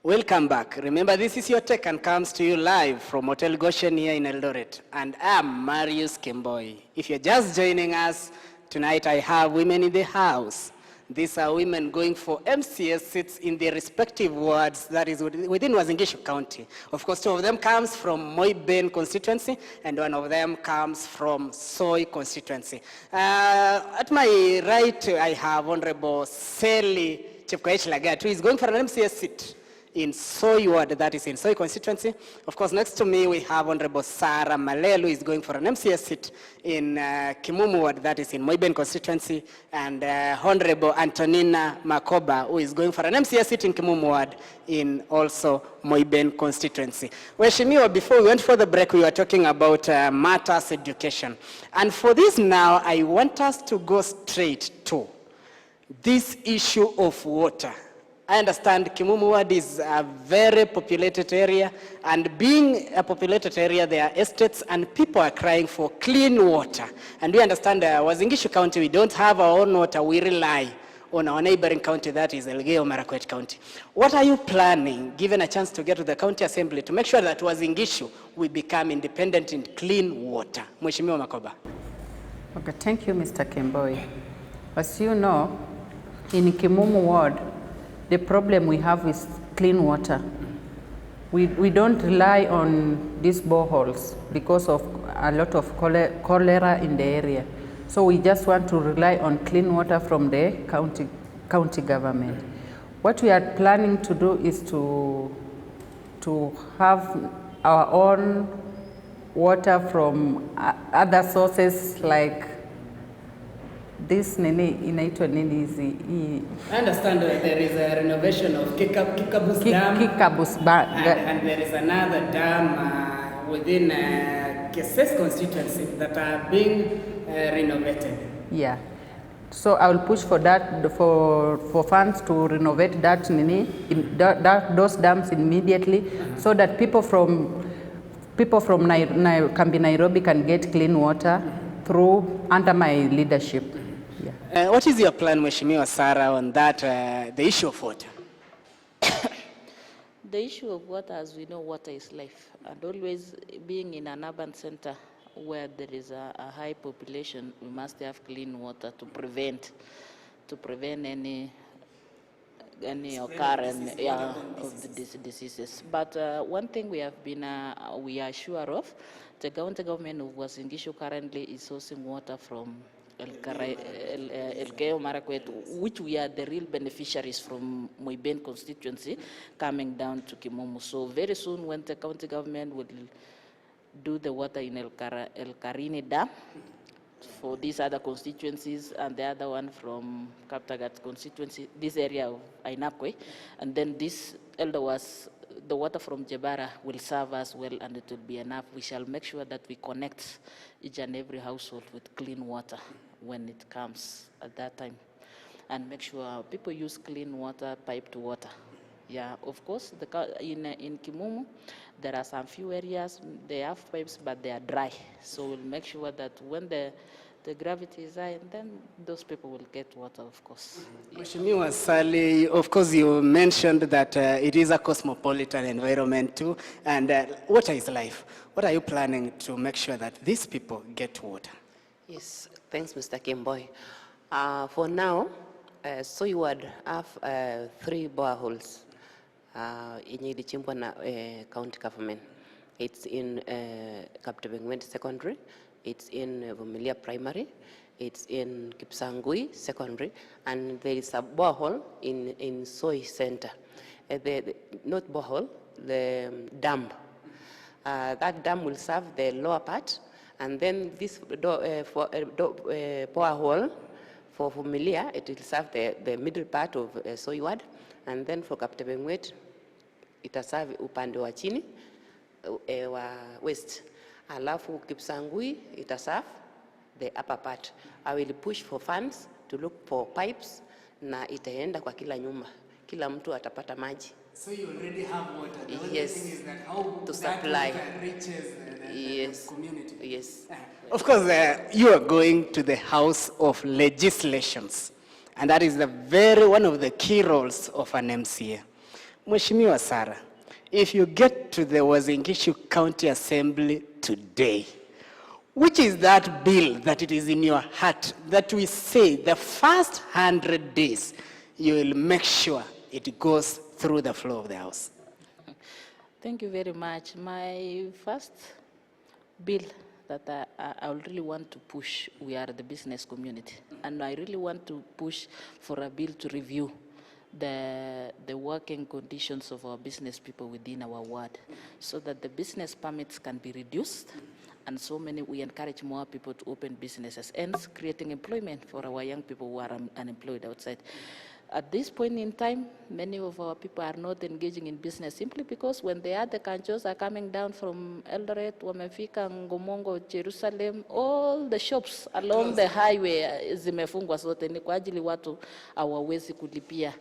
Welcome back. Remember, this is your Tech and comes to you live from Hotel Goshen here in Eldoret. And I'm Marius Kimboy. If you're just joining us, tonight I have women in the house. These are women going for MCS seats in their respective wards, that is within Uasin Gishu County. Of course, two of them comes from Moiben constituency, and one of them comes from Soy constituency. At my right, I have Honorable Sally Chepkoech Lagat, who is going for an MCS seat in Soy ward, that is in Soy constituency. Of course, next to me we have Honorable Sarah Malelu, who is going for an MCS seat in Kimumu ward, that is in Moiben constituency, and Honorable Antonina Makoba, who is going for an MCS seat in Kimumu ward in also Moiben constituency. Weshimiwa, before we went for the break, we were talking about matters education. And for this now, I want us to go straight to this issue of water. I understand Kimumu ward is a very populated area, and being a populated area, there are estates and people are crying for clean water. And we understand Uasin Gishu County, we don't have our own water, we rely on our neighboring county, that is Elgeyo-Marakwet County. What are you planning, given a chance to get to the county assembly, to make sure that Uasin Gishu will become independent in clean water? Mheshimiwa Makoba. Okay, thank you, Mr. Kimboy. As you know, in Kimumu ward, the problem we have is clean water. We don't rely on these boreholes because of a lot of cholera in the area. So we just want to rely on clean water from the county government. What we are planning to do is to have our own water from other sources like this inaitwa nini hizi. I understand that there is a renovation of Kikabus Dam. Kikabus and there is another dam within Keses constituency that are being renovated. Yeah. So I will push for that, for funds to renovate that those dams immediately, so that people from Nairobi can get clean water through under my leadership. Yeah. What is your plan, Mheshimiwa Sarah, on that, the issue of water? The issue of water, as we know, water is life. And always being in an urban center where there is a high population, we must have clean water to prevent any occurrence of the diseases. But one thing we are sure of, the county government of Uasin Gishu currently is sourcing water from Elgeyo-Marakwet, which we are the real beneficiaries from Moiben constituency, coming down to Kimumu. So very soon, when the county government will do the water in El Karini Dam for these other constituencies, and the other one from Kaptagat constituency, this area of Ainapkwe, and then this the water from Jebara will serve us well, and it will be enough. We shall make sure that we connect each and every household with clean water when it comes at that time, and make sure people use clean water, piped water. Yeah, of course, in Kimumu, there are some few areas, they have pipes, but they are dry. So we'll make sure that when the gravity is high, and then those people will get water, of course. Mheshimiwa Sally, of course you mentioned that it is a cosmopolitan environment too, and water is life. What are you planning to make sure that these people get water? Yes, thanks, Mr. Kimboy. For now, Soy ward have 3 boreholes yenye ilichimbwa na county government. It's in Kaptebengwent Secondary, it's in Vumilia Primary, it's in Kipsangui Secondary, and there is a borehole in Soy Center. Not borehole, the dam. That dam will serve the lower part, and then this borehole for Vumilia, it will serve the middle part of Soy ward, and then for Kaptebengwet, it will serve upande wa chini wa west. Alafu Kipsangui, it will serve the upper part. I will push for funds to look for pipes, na itaenda kwa kila nyumba. Kila mtu atapata maji. So you already have water. The only Yes. thing is that how To that supply. water reaches Yes. the community. Yes. Of course, you are going to the House of Legislations, and that is one of the key roles of an MCA. Mheshimiwa Sarah, if you get to the Uasin Gishu County Assembly today, which is that bill that it is in your heart that we say the first 100 days you will make sure it goes through the floor of the House? Thank you very much. My first bill that I would really want to push, we are the business community, and I really want to push for a bill to review the working conditions of our business people within our ward, so that the business permits can be reduced, and we encourage more people to open businesses, hence creating employment for our young people who are unemployed outside. At this point in time, many of our people are not engaging in business simply because when the other kanjos are coming down from Eldoret, Wamefika, Ngomongo, Jerusalem, all the shops along the highway zimefungwa zote, ni kwa ajili watu hawawezi kulipia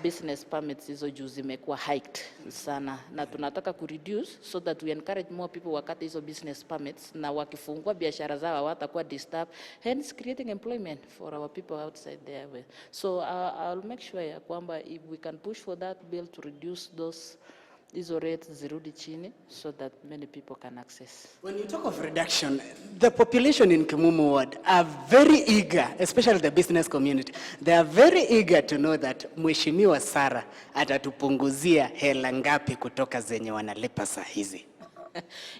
business permits hizo juu zimekuwa hiked sana, na tunataka kureduce so that we encourage more people wakati hizo business permits, na wakifungua biashara zao hawatakuwa disturb, hence creating employment for our people outside there. So I'll make sure ya kwamba if we can push for that bill to reduce hizo rates zirudi chini so that many people can access. When you talk of reduction, the population in Kimumu ward are very eager, especially the business community. They are very eager to know that Mheshimiwa Sarah atatupunguzia hela ngapi kutoka zenye wanalipa saa hizi.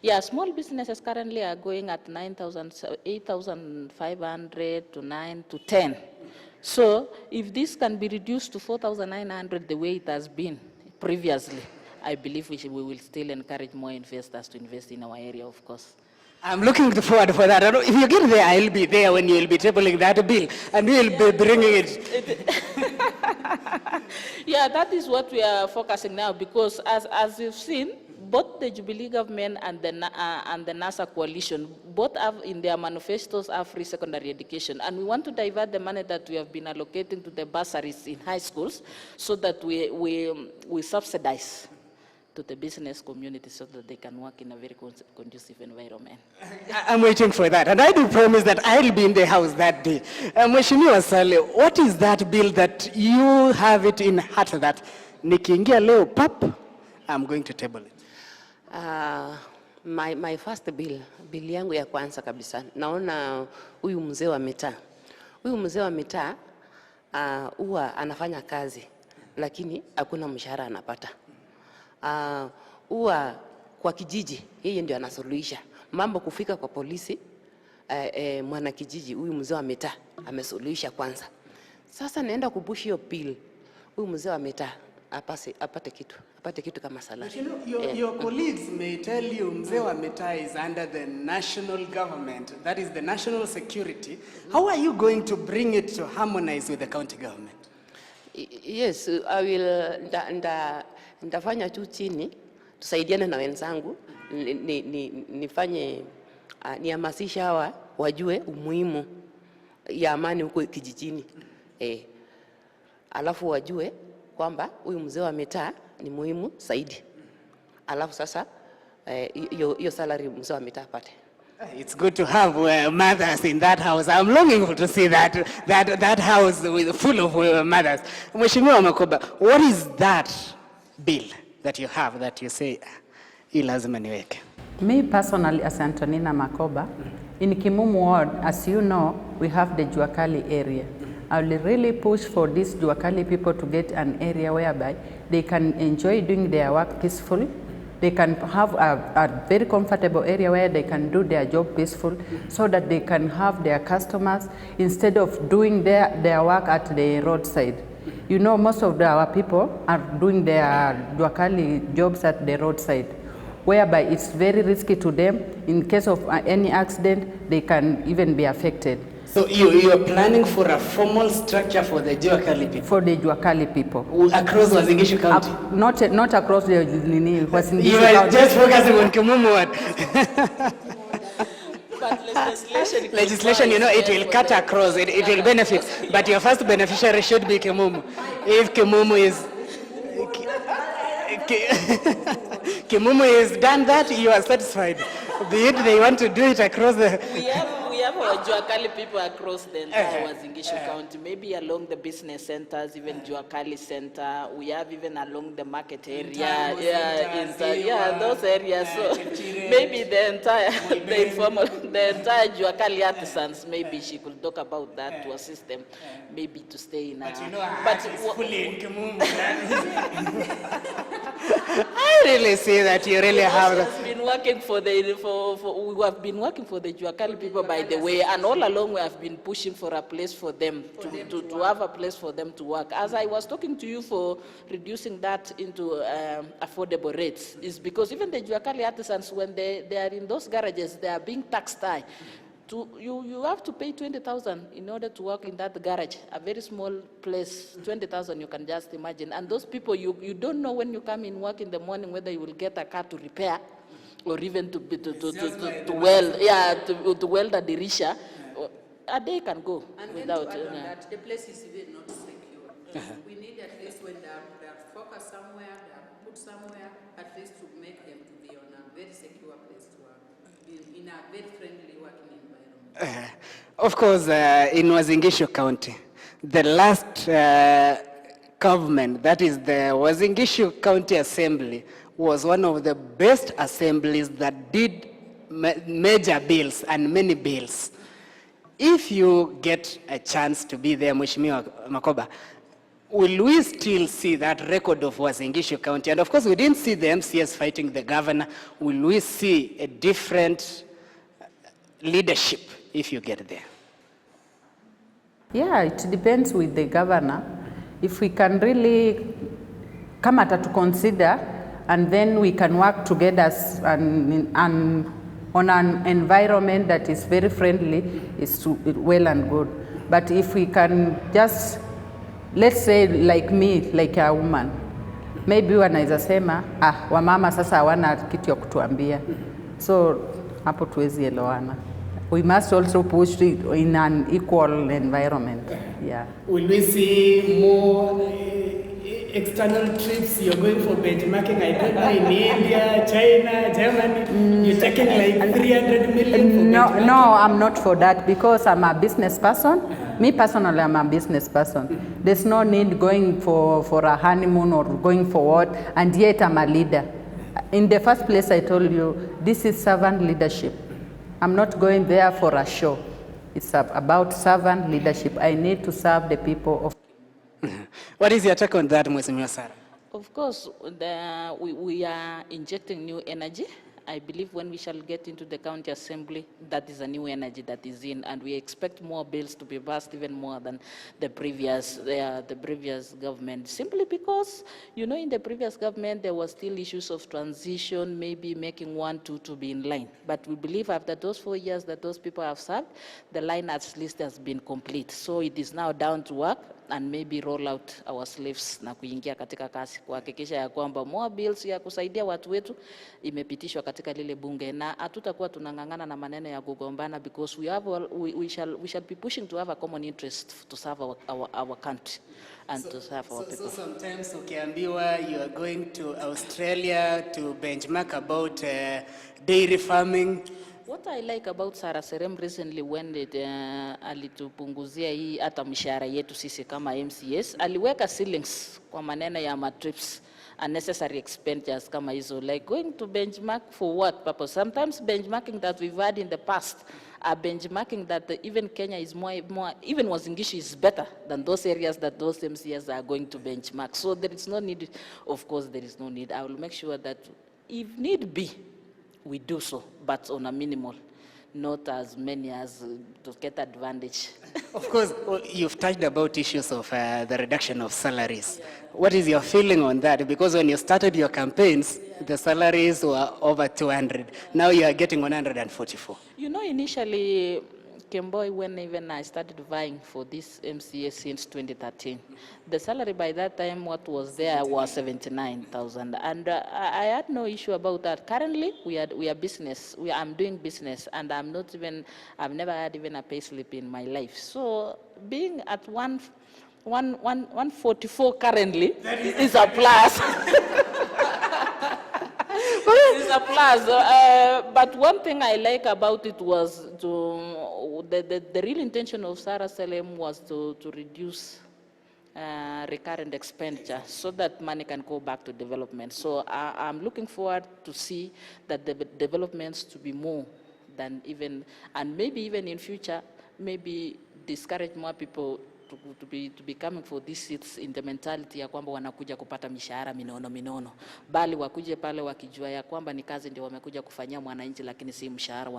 Yeah, small businesses currently are going at 8,500 to 9 to 10. So if this can be reduced to 4,900 the way it has been previously, I believe we will still encourage more investors to invest in our area, of course. I'm looking forward for that. If you get there, I'll be there when you will be tabling that bill, and we will be bringing it. Yeah, that is what we are focusing now, because as you've seen, both the Jubilee government and the NASA coalition, both have in their manifestos have free secondary education. And we want to divert the money that we have been allocating to the bursaries in high schools so that we subsidize to the business community so that they can work in a very conducive environment. I'm waiting for that. And I do promise that I'll be in the House that day. Mheshimiwa Sale, what is that bill that you have it in heart that nikiingia leo pap, I'm going to table it? My first bill yangu ya kwanza kabisa, naona huyu mzee wa mitaa. Huyu mzee wa mitaa huwa anafanya kazi, lakini hakuna mshahara anapata. Huwa kwa kijiji yeye ndio anasuluhisha mambo kufika kwa polisi. Mwana kijiji huyu mzee wa mitaa amesuluhisha kwanza. Sasa naenda kubushi hiyo bill, huyu mzee wa mitaa apate kitu kama salary. Your colleagues may tell you mzee wa mitaa is under the national government, that is the national security. How are you going to bring it to harmonize with the county government? Yes, I will ndafanya tu chini, tusaidiane na wenzangu, nifanye nihamasisha hawa wajue umuhimu ya amani huko kijijini. Alafu wajue kwamba huyu mzee wa mitaa ni muhimu zaidi. Alafu sasa hiyo salary mzee wa mitaa apate. It's good to have mothers in that house. I'm longing to see that house full of mothers. Mheshimiwa Makoba, what is that bill that you have that you say, hii lazima niweke? Me personally, as Antonina Makoba, in Kimumu ward, as you know, we have the Juakali area. I will really push for these Juakali people to get an area whereby they can enjoy doing their work peacefully. They can have a very comfortable area where they can do their job peaceful, so that they can have their customers instead of doing their work at the roadside. You know, most of our people are doing their Juakali jobs at the roadside, whereby it's very risky to them. In case of any accident, they can even be affected. So you are planning for a formal structure for the Juakali people? For the Juakali people. Across Uasin Gishu County? Not across the Uasin Gishu You are County. just focusing on Kimumu ward. But legislation, you know, it will cut across, it will benefit. But your first beneficiary should be Kimumu. If Kimumu is... Kimumu has done that, you are satisfied. Be it they want to do it across the... We have for Juakali people across the entire Uasin Gishu County, maybe along the business centers, even Juakali Center, we have even along the market area, those areas. So maybe the entire, the entire Juakali artisans, maybe she could talk about that to assist them, maybe to stay in. But you know, fully in Kimumu. I really see that you really have. We have been working we have been working for the Juakali people, by the way, and all along we have been pushing for a place for them to have a place for them to work. As I was talking to you for reducing that into affordable rates, is because even the Juakali artisans, when they are in those garages, they are being taxed high. You have to pay 20,000 in order to work in that garage, a very small place. 20,000, you can just imagine. And those people, you don't know when you come in work in the morning whether you will get a car to repair, or even to weld, to weld a dirisha. A day can go and without. Then to add on that, the place is even not secure. We need at least when they are focused somewhere, they are put somewhere, at least to make them to be on a very secure place to work, in a very friendly working environment. Of course, in Uasin Gishu County, the last government, that is the Uasin Gishu County Assembly, was one of the best assemblies that did major bills and many bills. If you get a chance to be there, Mheshimiwa Makoba, will we still see that record of Uasin Gishu County? And of course, we didn't see the MCS fighting the governor. Will we see a different leadership if you get there? Yeah, it depends with the governor. If we can really come at to consider, and then we can work together and on an environment that is very friendly, is well and good. But if we can just, let's say like me, like a woman, maybe wanaweza sema, wamama sasa hawana kitu ya kutuambia. So hapo tuwezi elewana. We must also push it in an equal environment. Yeah. Will we see more external trips? You're going for benchmarking, I don't know, in India, China, Germany. You're taking like 300 million for benchmarking? No, I'm not for that, because I'm a business person. Me personally, I'm a business person. There's no need going for a honeymoon or going for what, and yet I'm a leader. In the first place, I told you, this is servant leadership. I'm not going there for a show. It's about servant leadership. I need to serve the people of. What is your take on that, Mheshimiwa Sarah? Of course, we are injecting new energy. I believe when we shall get into the county assembly, that is a new energy that is in, and we expect more bills to be passed, even more than the previous government. Simply because, you know, in the previous government there was still issues of transition, maybe making 1, 2 to be in line. But we believe after those 4 years that those people have served, the line at least has been complete. So it is now down to work and maybe roll out our slaves na kuingia katika kasi, kuhakikisha ya kwamba more bills ya kusaidia watu wetu imepitishwa katika lile bunge, na hatutakuwa tunangangana na maneno ya kugombana, because we shall be pushing to have a common interest to serve our country and to serve our people. So sometimes ukiambiwa you are going to Australia to benchmark about dairy farming. What I like about Sarah Serem recently, when alitupunguzia hii hata mishahara yetu sisi kama MCS, aliweka ceilings kwa maneno ya matrips, unnecessary expenditures kama hizo, like going to benchmark for what purpose? Sometimes benchmarking that we've had in the past are benchmarking that even Kenya is more even Uasin Gishu is better than those areas that those MCS are going to benchmark. So there is no need, of course there is no need. I will make sure that if need be, we do so, but on a minimal, not as many as to get advantage. Of course, you've touched about issues of the reduction of salaries. Yeah. What is your feeling on that? Because when you started your campaigns, the salaries were over 200. Now you are getting 144. You know, initially, Kemboy, when even I started vying for this MCA since 2013, the salary by that time, what was there was 79,000, and I had no issue about that. Currently, we are business. I'm doing business, and I've never had even a pay slip in my life. So being at 144 currently is a plus. It's a plus. But one thing I like about it was the real intention of Sarah Salem was to reduce recurrent expenditure so that money can go back to development. So I'm looking forward to see that the developments to be more than even, and maybe even in future, maybe discourage more people to be coming for these seats in the mentality ya kwamba wanakuja kupata mishahara minono, bali wakuje pale wakijua ya kwamba ni kazi ndio wamekuja kufanyia mwananchi, lakini si mshahara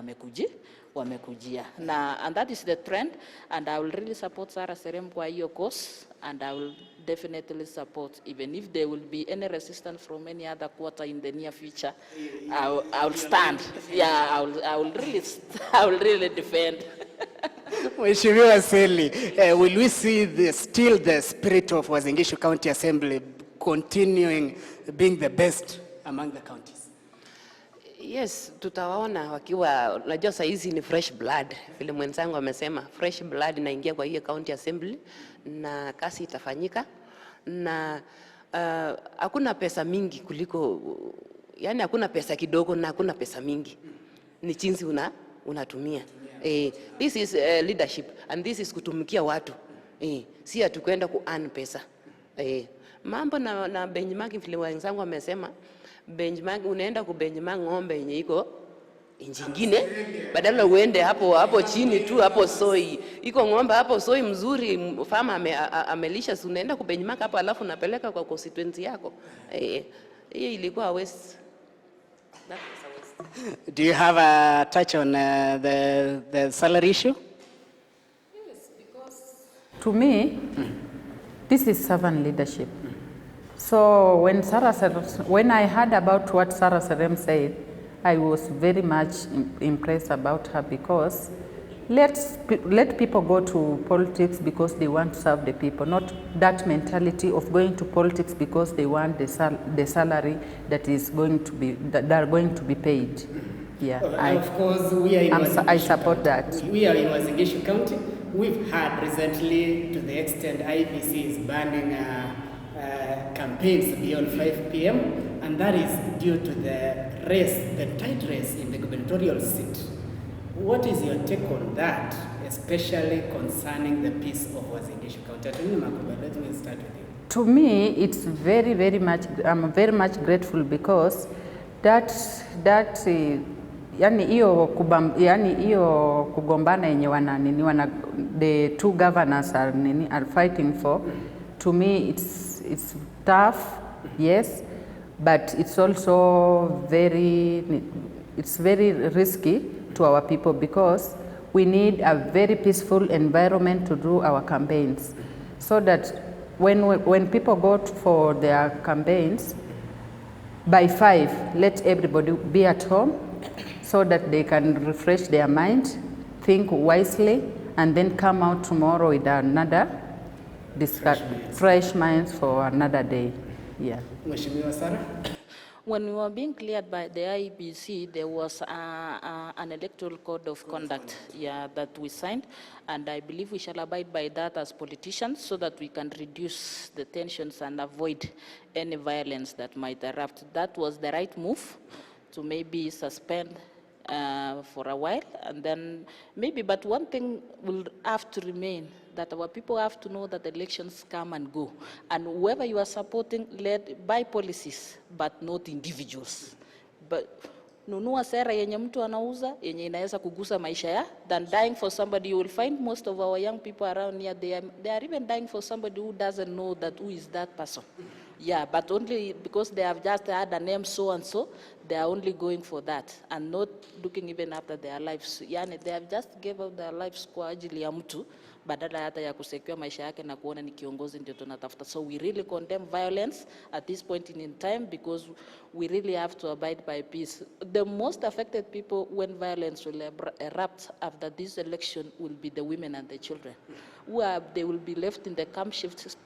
wamekujia. And that is the trend, and I will really support Sarah Serem kwa hiyo course, and I will definitely support, even if there will be any resistance from any other quarter in the near future, I will stand. Yeah, I will really defend. Mheshimiwa Seli, will we see still the spirit of Uasin Gishu County Assembly continuing being the best among the counties? Yes, tutawaona wakiwa, unajua saa hizi ni fresh blood. Vile mwenzangu amesema, fresh blood inaingia kwa hiyo county assembly na kasi itafanyika, na hakuna pesa mingi kuliko, yani hakuna pesa kidogo na hakuna pesa mingi. Ni jinsi unatumia. This is leadership, and this is kutumikia watu. Si atukwenda ku-earn pesa. Mambo na benchmarking vile wenzangu wamesema, benchmark unaenda ku benchmark ng'ombe yenye iko nchi nyingine, badala uende hapo chini tu, hapo soi. Iko ng'ombe hapo soi mzuri, farmer amelisha, unaenda ku benchmark hapo alafu unapeleka kwa constituency yako. Hiyo ilikuwa waste. That was a waste. Do you have a touch on the salary issue? Yes, because to me, this is servant leadership. So when I heard about what Sarah Serem said, I was very much impressed about her, because let people go to politics because they want to serve the people, not that mentality of going to politics because they want the salary that are going to be paid. Yeah, of course, we are in I support that. We are in Uasin Gishu County. We've heard recently, to the extent IBC is banning campaigns beyond 5 p.m. and that is due to the tight race in the gubernatorial seat. What is your take on that, especially concerning the peace of Uasin Gishu County? Let me start with you. To me, it's very, very much, I'm very much grateful, because yani hiyo kugombana yenye the two governors are fighting for, to me it's tough, yes, but it's also very risky to our people, because we need a very peaceful environment to do our campaigns, so that when people go for their campaigns, by 5, let everybody be at home, so that they can refresh their mind, think wisely, and then come out tomorrow with another fresh minds for another day. Yeah. Mheshimiwa Sarah? When we were being cleared by the IEBC, there was an electoral code of conduct, that we signed, and I believe we shall abide by that as politicians, so that we can reduce the tensions and avoid any violence that might erupt. That was the right move, to maybe suspend for a while, and then maybe, but one thing will have to remain, that our people have to know that elections come and go, and whoever you are supporting, led by policies, but not individuals. But nunua sera yenye mtu anauza, yenye inaweza kugusa maisha ya, than dying for somebody. You will find most of our young people around here, they are even dying for somebody who doesn't know that who is that person. Yeah, but only because they have just had a name so and so, they are only going for that and not looking even after their lives. Yani, they have just gave up their lives kwa ajili ya mtu, badala hata ya kusekua maisha yake na kuona ni kiongozi ndio tunatafuta. So we really condemn violence at this point in time, because we really have to abide by peace. The most affected people when violence will erupt after this election will be the women and the children, they will be left in the camp shift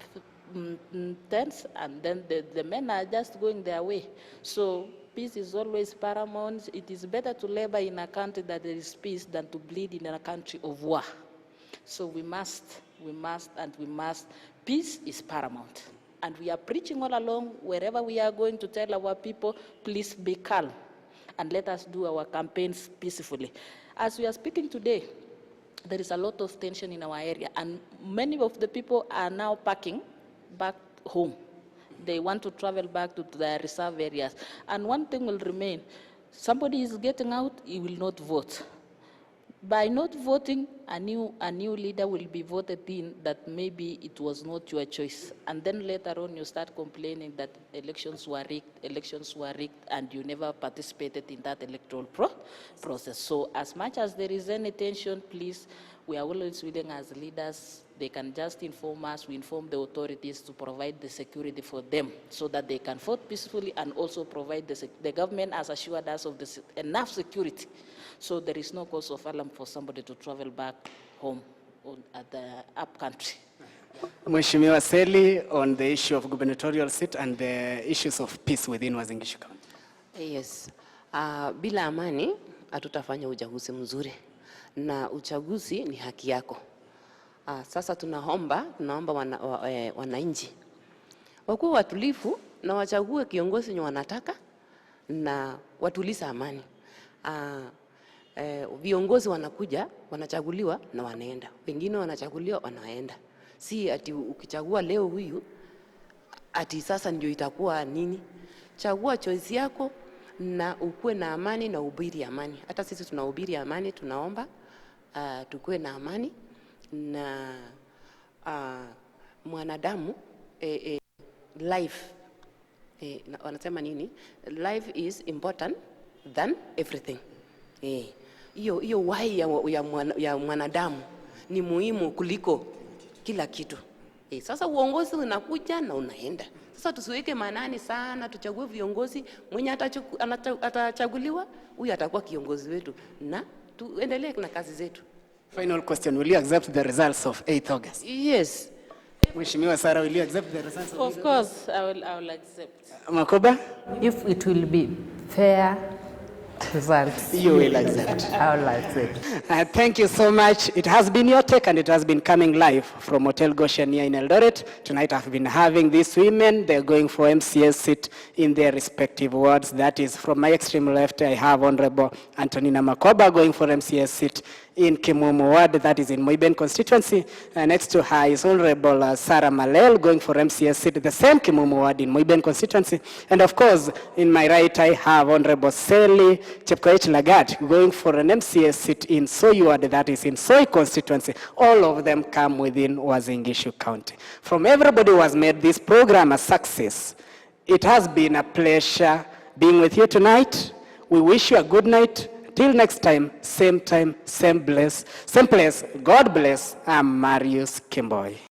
tents, and then the men are just going their way. So peace is always paramount. It is better to labor in a country that there is peace than to bleed in a country of war. So we must. Peace is paramount. And we are preaching all along, wherever we are going, to tell our people, please be calm and let us do our campaigns peacefully. As we are speaking today, there is a lot of tension in our area, and many of the people are now packing back home. They want to travel back to their reserve areas. And one thing will remain: somebody is getting out, he will not vote. By not voting, a new leader will be voted in that maybe it was not your choice. And then later on you start complaining that elections were rigged, and you never participated in that electoral process. So as much as there is any tension, please, we are always willing as leaders. They can just inform us, we inform the authorities to provide the security for them so that they can vote peacefully, and also provide the government has assured us of enough security. So there is no cause of alarm for somebody to travel back home at the up country. Mheshimiwa Seli, on the issue of gubernatorial seat and the issues of peace within Uasin Gishu County. Yes. Bila amani hatutafanya uchaguzi mzuri, na uchaguzi ni haki yako. Sasa tunaomba wananchi wakuwe watulivu na wachague kiongozi wenye wanataka na watuliza amani. Viongozi wanakuja, wanachaguliwa na wanaenda. Wengine wanachaguliwa wanaenda. Si ati ukichagua leo huyu ati sasa ndio itakuwa nini. Chagua choice yako na ukuwe na amani na ubiri amani. Hata sisi tunahubiri amani, tunaomba tukue na amani na mwanadamu life wanasema nini? Life is important than everything. Hiyo uhai ya mwanadamu ni muhimu kuliko kila kitu. Sasa uongozi unakuja na unaenda. Sasa tusiweke manani sana, tuchague viongozi mwenye atachaguliwa, huyu atakuwa kiongozi wetu, na tuendelee na kazi zetu. Final question, will you accept the results of 8th August? Yes. Mheshimiwa Sarah, will you accept the results? Of course, I will accept. Makoba? If it will be fair results, You will accept. I will accept. Thank you so much. It has been your take, and it has been coming live from Hotel Goshen here in Eldoret. Tonight I've been having these women. They're going for MCS seat in their respective wards. That is, from my extreme left, I have Honorable Antonina Makoba going for MCS seat in Kimumu ward, that is in Moiben constituency. Next to her is Honorable Sarah Malel going for MCS seat, the same Kimumu ward in Moiben constituency. And of course, in my right, I have Honorable Seli Chepkoech Lagat going for an MCS seat in Soy ward, that is in Soy constituency. All of them come within Uasin Gishu County. From everybody who has made this program a success, it has been a pleasure being with you tonight. We wish you a good night. Till next time, same place. God bless. I'm Marius Kimboy.